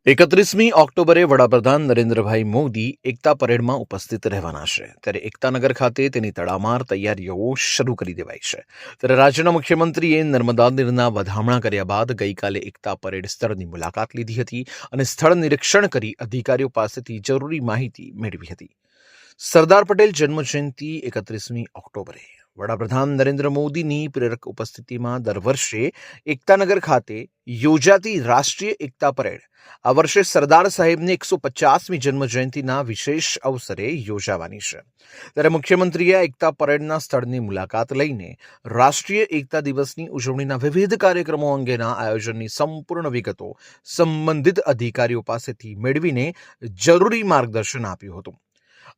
31મી ઓક્ટોબરે વડાપ્રધાન નરેન્દ્રભાઈ મોદી એકતા પરેડમાં ઉપસ્થિત રહેવાના છે. ત્યારે એકતાનગર ખાતે તેની તડામાર તૈયારીઓ શરૂ કરી દેવાઈ છે. ત્યારે રાજ્યના મુખ્યમંત્રીએ નર્મદા નીરના વધામણા કર્યા બાદ ગઈકાલે એકતા પરેડ સ્થળની મુલાકાત લીધી હતી અને સ્થળ નિરીક્ષણ કરી અધિકારીઓ પાસેથી જરૂરી માહિતી મેળવી હતી. સરદાર પટેલ જન્મજયંતિ 31મી ઓક્ટોબરે વડાપ્રધાન નરેન્દ્ર મોદીની પ્રેરક ઉપસ્થિતિમાં દર વર્ષે એકતાનગર ખાતે યોજાતી રાષ્ટ્રીય એકતા પરેડ આ વર્ષે સરદાર સાહેબની 150મી જન્મજયંતિના વિશેષ અવસરે યોજાવાની છે. ત્યારે મુખ્યમંત્રીએ એકતા પરેડના સ્થળની મુલાકાત લઈને રાષ્ટ્રીય એકતા દિવસની ઉજવણીના વિવિધ કાર્યક્રમો અંગેના આયોજનની સંપૂર્ણ વિગતો સંબંધિત અધિકારીઓ પાસેથી મેળવીને જરૂરી માર્ગદર્શન આપ્યું હતું.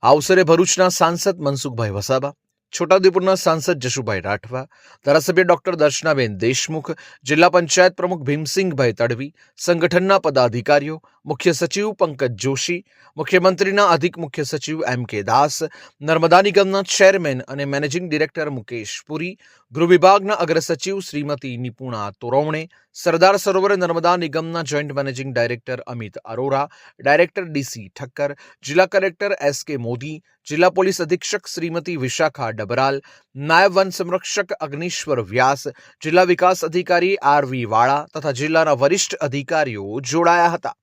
આ અવસરે ભરૂચના સાંસદ મનસુખભાઈ વસાવા, છોટાઉદેપુરના સાંસદ જશુભાઈ રાઠવા, ધારાસભ્ય ડોક્ટર દર્શનાબેન દેશમુખ, જિલ્લા પંચાયત પ્રમુખ ભીમસિંગભાઈ તડવી, સંગઠનના પદાધિકારીઓ, મુખ્ય સચિવ પંકજ જોશી, મુખ્યમંત્રીના અધિક મુખ્ય સચિવ M.K. દાસ, નર્મદા નિગમના ચેરમેન અને મેનેજિંગ ડિરેક્ટર મુકેશ પુરી, ગૃહ વિભાગના અગ્ર સચિવ શ્રીમતી નિપુણા તોરવણે, સરદાર સરોવર નર્મદા નિગમના joint managing director Amit Arora, director D.C. Thakkar, જિલ્લા કલેક્ટર S.K. મોદી, જિલ્લા પોલીસ અધિક્ષક શ્રીમતી વિશાખા ડબરાલ, નાયબ વન સંરક્ષક અગ્નિશ્વર વ્યાસ, જિલ્લા વિકાસ અધિકારી R.V. વાળા તથા જિલ્લાના વરિષ્ઠ અધિકારીઓ જોડાયા હતા.